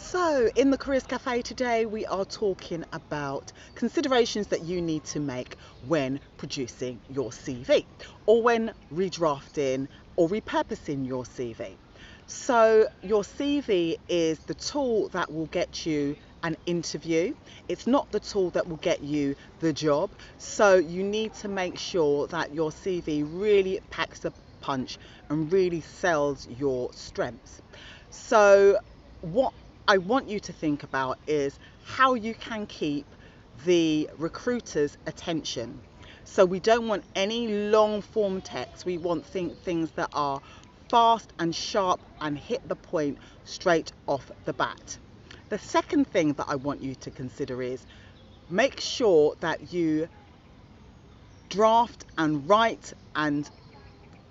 So, in the Careers Cafe today, we are talking about considerations that you need to make when producing your CV or when redrafting or repurposing your CV. So, your CV is the tool that will get you an interview. It's not the tool that will get you the job. So, you need to make sure that your CV really packs a punch and really sells your strengths. So, what I want you to think about is how you can keep the recruiter's attention. So we don't want any long form text. We want things that are fast and sharp and hit the point straight off the bat. The second thing that I want you to consider is make sure that you draft and write and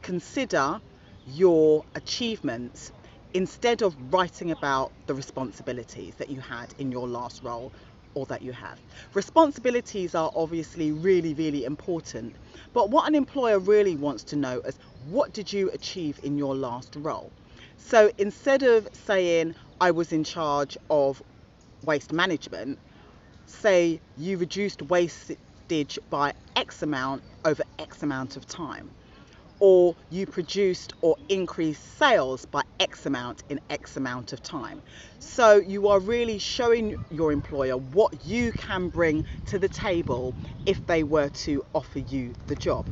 consider your achievements instead of writing about the responsibilities that you had in your last role or that you have. Responsibilities are obviously really, really important, but what an employer really wants to know is what did you achieve in your last role? So instead of saying I was in charge of waste management, say you reduced wastage by X amount over X amount of time, or you produced or increased sales by X amount in X amount of time. So you are really showing your employer what you can bring to the table if they were to offer you the job.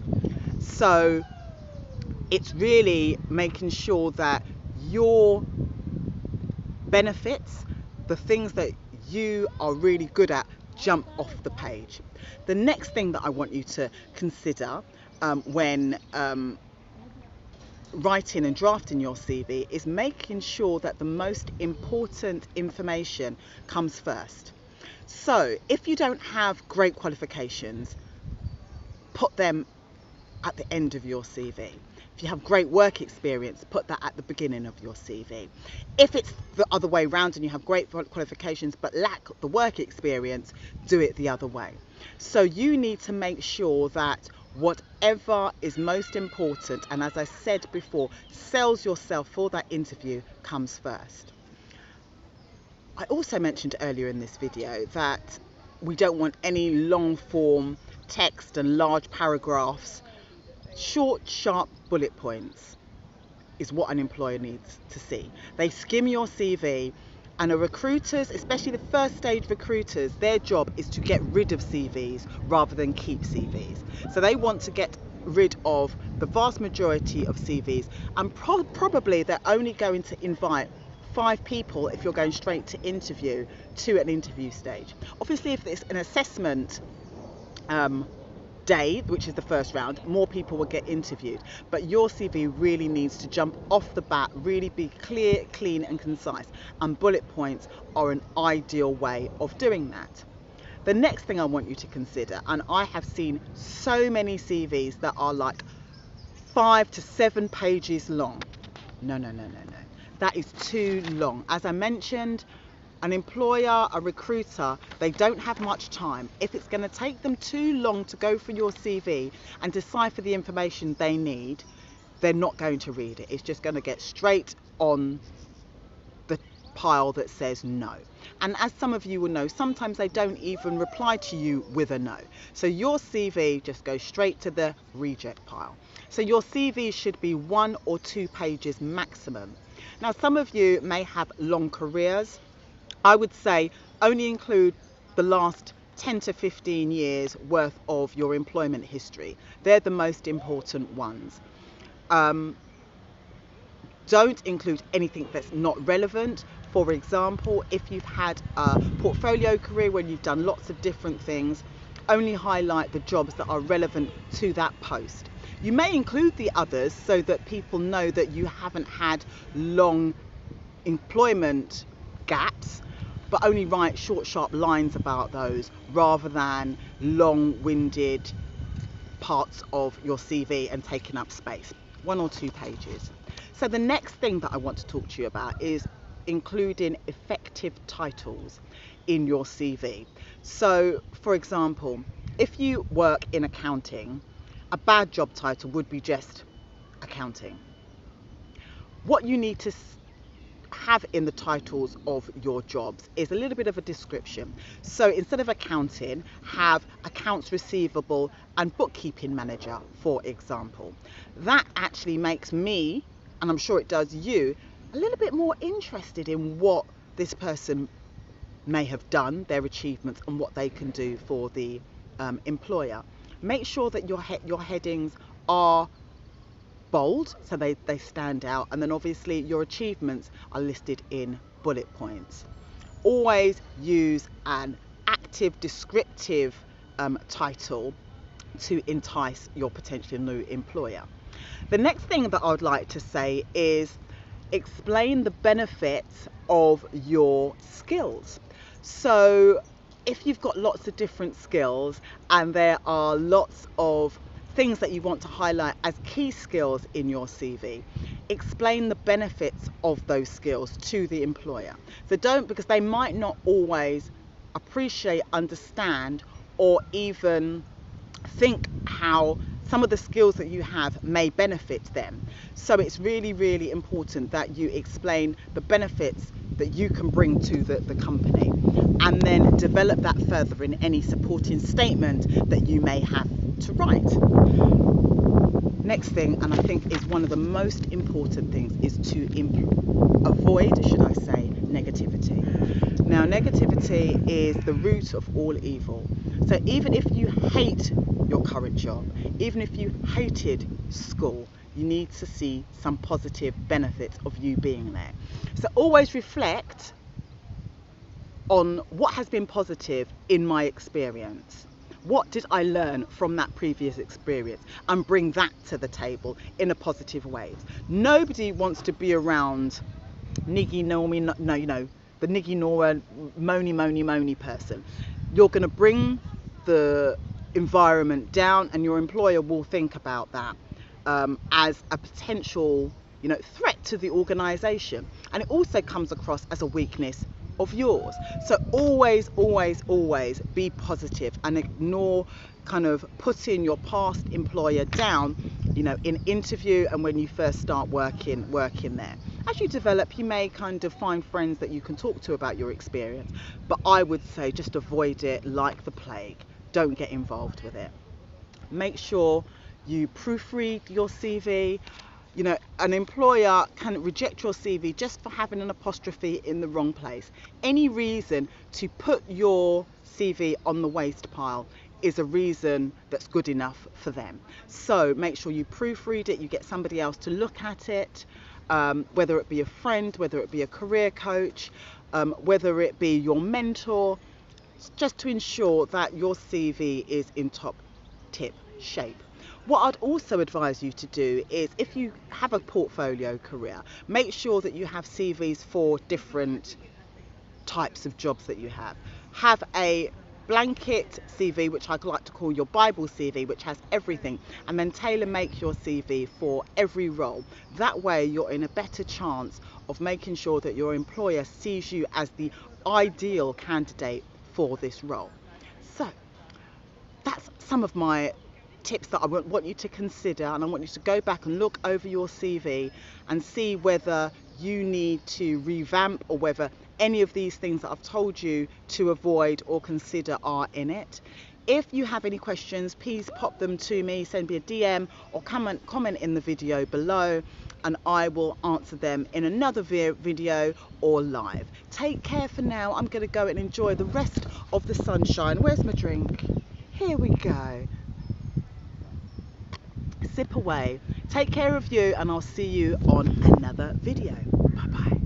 So it's really making sure that your benefits, the things that you are really good at, jump off the page. The next thing that I want you to consider when writing and drafting your CV is making sure that the most important information comes first. So if you don't have great qualifications, put them at the end of your CV. If you have great work experience, put that at the beginning of your CV. If it's the other way around and you have great qualifications but lack the work experience, do it the other way. So you need to make sure that whatever is most important, and as I said before, sells yourself for that interview, comes first. I also mentioned earlier in this video that we don't want any long form text and large paragraphs. Short, sharp bullet points is what an employer needs to see. They skim your CV, and a recruiters, especially the first stage recruiters, their job is to get rid of CVs rather than keep CVs. So they want to get rid of the vast majority of CVs, and probably they're only going to invite 5 people if you're going straight to interview to an interview stage. Obviously, if it's an assessment day, which is the first round, more people will get interviewed, but your CV really needs to jump off the bat, really be clear, clean and concise, and bullet points are an ideal way of doing that. The next thing I want you to consider, and I have seen so many CVs that are like 5 to 7 pages long. No, that is too long. As I mentioned, an employer, a recruiter, they don't have much time. If it's going to take them too long to go through your CV and decipher the information they need, they're not going to read it. It's just going to get straight on the pile that says no. And as some of you will know, sometimes they don't even reply to you with a no. So your CV just goes straight to the reject pile. So your CV should be 1 or 2 pages maximum. Now, some of you may have long careers. I would say only include the last 10 to 15 years worth of your employment history. They're the most important ones. Don't include anything that's not relevant. For example, if you've had a portfolio career where you've done lots of different things, only highlight the jobs that are relevant to that post. You may include the others so that people know that you haven't had long employment gaps, but only write short, sharp lines about those rather than long-winded parts of your CV and taking up space. 1 or 2 pages. So the next thing that I want to talk to you about is including effective titles in your CV. So, for example, if you work in accounting, a bad job title would be just accounting. What you need to have in the titles of your jobs is a little bit of a description. So instead of accounting, have accounts receivable and bookkeeping manager, for example. That actually makes me, and I'm sure it does you, a little bit more interested in what this person may have done, their achievements, and what they can do for the employer. Make sure that your headings are bold, so they stand out, and then obviously your achievements are listed in bullet points. Always use an active descriptive title to entice your potential new employer. The next thing that I would like to say is explain the benefits of your skills. So if you've got lots of different skills and there are lots of things that you want to highlight as key skills in your CV, explain the benefits of those skills to the employer. So don't, because they might not always appreciate, understand, or even think how some of the skills that you have may benefit them. So it's really, really important that you explain the benefits that you can bring to the company, and then develop that further in any supporting statement that you may have to write. Next thing, and I think is one of the most important things, is to avoid, should I say, negativity. Now, negativity is the root of all evil. So even if you hate your current job, even if you hated school, you need to see some positive benefits of you being there. So always reflect on what has been positive in my experience. What did I learn from that previous experience, and bring that to the table in a positive way. Nobody wants to be around niggy normy, no, you know, the niggy nora moany person. You're going to bring the environment down, and your employer will think about that as a potential, you know, threat to the organisation, and it also comes across as a weakness of yours. So always be positive and ignore kind of putting your past employer down, you know, in interview and when you first start working there. As you develop, you may kind of find friends that you can talk to about your experience, but I would say just avoid it like the plague. Don't get involved with it. Make sure you proofread your CV. You know, an employer can reject your CV just for having an apostrophe in the wrong place. Any reason to put your CV on the waste pile is a reason that's good enough for them. So make sure you proofread it, you get somebody else to look at it, whether it be a friend, whether it be a career coach, whether it be your mentor, just to ensure that your CV is in top tip shape. What I'd also advise you to do is, if you have a portfolio career, make sure that you have CVs for different types of jobs that you have. Have a blanket CV, which I'd like to call your Bible CV, which has everything, and then tailor make your CV for every role. That way you're in a better chance of making sure that your employer sees you as the ideal candidate for this role. So that's some of my tips that I want you to consider, and I want you to go back and look over your CV and see whether you need to revamp, or whether any of these things that I've told you to avoid or consider are in it. If you have any questions, please pop them to me, send me a DM or comment in the video below, and I will answer them in another video or live. Take care for now. I'm going to go and enjoy the rest of the sunshine. Where's my drink? Here we go. Sip away. Take care of you, and I'll see you on another video. Bye bye.